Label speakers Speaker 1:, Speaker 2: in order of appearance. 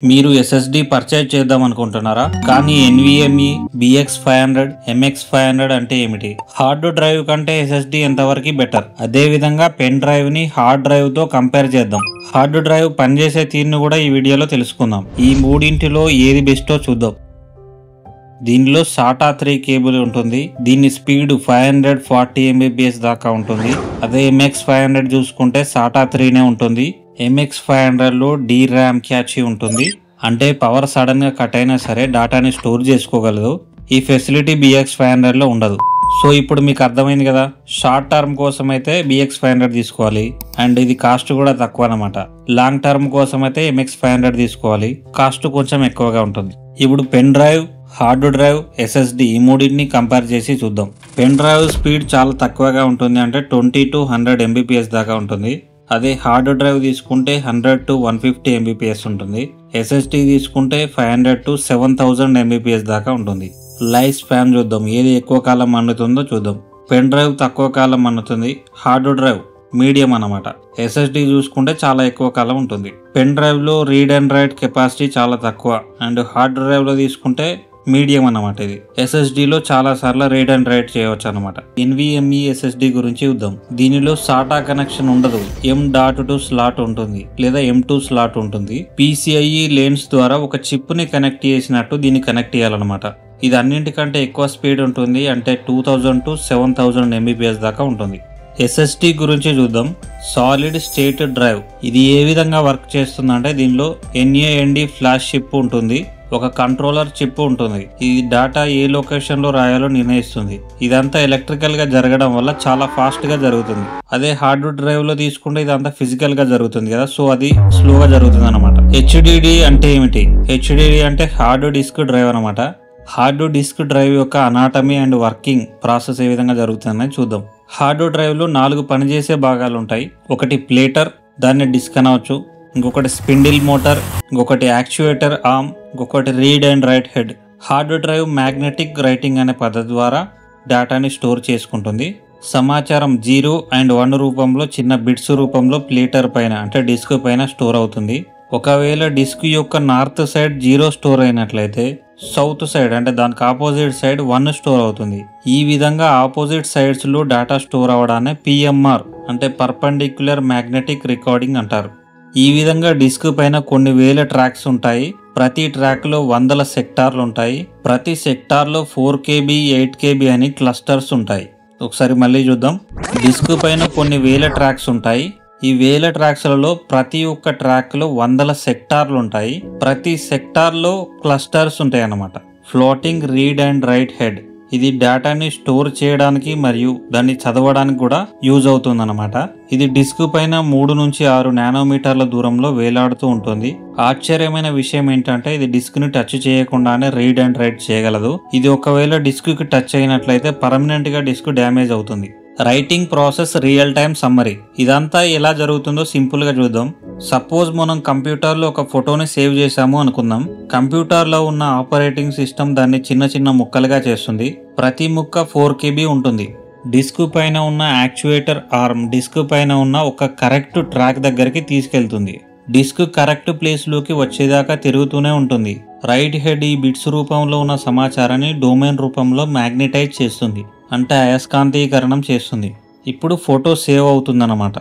Speaker 1: మీరు SSD purchase చేద్దాం అనుకుంటున్నారా? కానీ NVMe, BX500, MX500 అంటే ఏమిటి? హార్డ్ డ్రైవ్ కంటే SSD ఎంతవరకు బెటర్? అదే విధంగా పెన్ డ్రైవ్ ని హార్డ్ డ్రైవ్ తో కంపేర్ చేద్దాం. హార్డ్ డ్రైవ్ పనిచేసే తీరును కూడా ఈ వీడియోలో తెలుసుకుందాం. ఈ మూడింటిలో ఏది బెస్టో చూద్దాం. దీనిలో SATA 3 కేబుల్ ఉంటుంది. దీని స్పీడ్ 540 Mbps దాకా ఉంటుంది. అదే MX500 చూసుకుంటే SATA 3 ఉంటుంది. MX500 లో DRAM క్యాచీ ఉంటుంది. అంటే పవర్ సడన్ గా కట్ అయినా సరే డేటాని స్టోర్ చేసుకోగలదు. ఈ ఫెసిలిటీ BX500 లో ఉండదు. సో ఇప్పుడు మీకు అర్థమైంది కదా, షార్ట్ టర్మ్ కోసం అయితే BX500 తీసుకోవాలి అండ్ ఇది కాస్ట్ కూడా తక్కువ అన్నమాట. లాంగ్ టర్మ్ కోసం అయితే MX500 తీసుకోవాలి, కాస్ట్ కొంచెం ఎక్కువగా ఉంటుంది. ఇప్పుడు pen drive, hard drive, SSD ఈ మూడింటిని కంపేర్ చేసి చూద్దాం. పెన్ డ్రైవ్ స్పీడ్ చాలా తక్కువగా ఉంటుంది, అంటే 20 to 100 Mbps దాకా ఉంటుంది. అదే హార్డ్ డ్రైవ్ తీసుకుంటే 100 to 150 Mbps ఉంటుంది. SSD తీసుకుంటే 500 to 7000 Mbps దాకా ఉంటుంది. లైఫ్ స్పాన్ చూద్దాం, ఏది ఎక్కువ కాలం మన్నుతుందో చూద్దాం. పెన్ డ్రైవ్ తక్కువ కాలం మన్నుతుంది, హార్డ్ డ్రైవ్ మీడియం అన్నమాట. SSD చూసుకుంటే చాలా ఎక్కువ కాలం ఉంటుంది. పెన్ డ్రైవ్ లో రీడ్ అండ్ రైట్ కెపాసిటీ చాలా తక్కువ అండ్ హార్డ్ డ్రైవ్ లో తీసుకుంటే మీడియం అన్నమాట. ఇది SSD లో చాలా సార్లు రీడ్ అండ్ రైట్ చేయవచ్చు అన్నమాట. NVMe SSD గురించి చూద్దాం. దీనిలో SATA కనెక్షన్ ఉండదు, M.2 స్లాట్ ఉంటుంది లేదా M2 స్లాట్ ఉంటుంది. PCIe లేన్స్ ద్వారా ఒక చిప్ ని కనెక్ట్ చేసినట్టు దీన్ని కనెక్ట్ చేయాలన్నమాట. ఇది అన్నింటికంటే ఎక్కువ స్పీడ్ ఉంటుంది, అంటే 2000 to 7000 Mbps దాకా ఉంటుంది. SSD గురించి చూద్దాం. సాలిడ్ స్టేట్ డ్రైవ్, ఇది ఏ విధంగా వర్క్ చేస్తుందంటే దీనిలో NAND ఫ్లాష్ చిప్ ఉంటుంది, ఒక కంట్రోలర్ చిప్ ఉంటుంది. ఇది డేటా ఏ లొకేషన్ లో రాయాలో నిర్ణయిస్తుంది. ఇదంతా ఎలక్ట్రికల్ గా జరగడం వల్ల చాలా ఫాస్ట్ గా జరుగుతుంది. అదే హార్డ్ డ్రైవ్ లో తీసుకుంటే ఇదంతా ఫిజికల్ గా జరుగుతుంది కదా, సో అది స్లోగా జరుగుతుంది అనమాట. HDD అంటే ఏమిటి? HDD అంటే హార్డ్ డిస్క్ డ్రైవ్ అనమాట. హార్డ్ డిస్క్ డ్రైవ్ యొక్క అనాటమీ అండ్ వర్కింగ్ ప్రాసెస్ ఏ విధంగా జరుగుతుందని చూద్దాం. హార్డ్ డ్రైవ్ లో 4 పనిచేసే భాగాలు ఉంటాయి. ఒకటి ప్లేటర్, దాన్ని డిస్క్ అనవచ్చు. ఇంకొకటి స్పిండిల్ మోటార్, ఇంకొకటి యాక్చుయేటర్ ఆర్మ్, ఇంకొకటి read and write head. Hard drive magnetic writing అనే పద్ధతి ద్వారా డేటాని స్టోర్ చేసుకుంటుంది. సమాచారం 0 and 1 రూపంలో చిన్న బిట్స్ రూపంలో ప్లేటర్ పైన అంటే డిస్క్ పైన స్టోర్ అవుతుంది. ఒకవేళ డిస్క్ యొక్క నార్త్ సైడ్ 0 స్టోర్ అయినట్లయితే సౌత్ సైడ్ అంటే దానికి ఆపోజిట్ సైడ్ 1 స్టోర్ అవుతుంది. ఈ విధంగా ఆపోజిట్ సైడ్స్ లో డేటా స్టోర్ అవడాన్ని PMR అంటే పర్పెండిక్యులర్ మ్యాగ్నెటిక్ రికార్డింగ్ అంటారు. ఈ విధంగా డిస్క్ పైన కొన్ని వేల ట్రాక్స్ ఉంటాయి. ప్రతి ట్రాక్ లో వందల సెక్టార్లు ఉంటాయి. ప్రతి సెక్టార్ లో 4 KB, 8 KB అని క్లస్టర్స్ ఉంటాయి. ఒకసారి మళ్ళీ చూద్దాం. డిస్క్ పైన కొన్ని వేల ట్రాక్స్ ఉంటాయి. ఈ వేల ట్రాక్స్లలో ప్రతి ఒక్క ట్రాక్ లో వందల సెక్టార్లు ఉంటాయి. ప్రతి సెక్టార్ లో క్లస్టర్స్ ఉంటాయి అన్నమాట. Floating read and write head, ఇది డేటాని స్టోర్ చేయడానికి మరియు దాన్ని చదవడానికి కూడా యూజ్ అవుతుంది అన్నమాట. ఇది డిస్క్ పైన 3 నుంచి 6 నానోమీటర్ల దూరంలో వేలాడుతూ ఉంటుంది. ఆశ్చర్యమైన విషయం ఏంటంటే ఇది డిస్క్ ని టచ్ చేయకుండానే రీడ్ అండ్ రైట్ చేయగలదు. ఇది ఒకవేళ డిస్క్ కి టచ్ అయినట్లయితే పర్మనెంట్ గా డిస్క్ డ్యామేజ్ అవుతుంది. Writing process real time summary, ఇదంతా ఎలా జరుగుతుందో సింపుల్ గా చూద్దాం. సపోజ్ మనం కంప్యూటర్ లో ఒక ఫోటోని సేవ్ చేసాము అనుకుందాం. కంప్యూటర్ లో ఉన్న ఆపరేటింగ్ సిస్టమ్ దాన్ని చిన్న చిన్న ముక్కలుగా చేస్తుంది. ప్రతి ముక్క 4 KB ఉంటుంది. డిస్క్ పైన ఉన్న యాక్చుయేటర్ ఆర్మ్ డిస్క్ పైన ఉన్న ఒక కరెక్ట్ ట్రాక్ దగ్గరికి తీసుకెళ్తుంది. డిస్క్ కరెక్ట్ ప్లేస్ లోకి వచ్చేదాకా తిరుగుతూనే ఉంటుంది. రైట్ హెడ్ ఈ బిట్స్ రూపంలో ఉన్న సమాచారాన్ని డొమైన్ రూపంలో మ్యాగ్నెటైజ్ చేస్తుంది, అంటే అయస్కాంతీకరణం చేస్తుంది. ఇప్పుడు ఫోటో సేవ్ అవుతుందన్నమాట.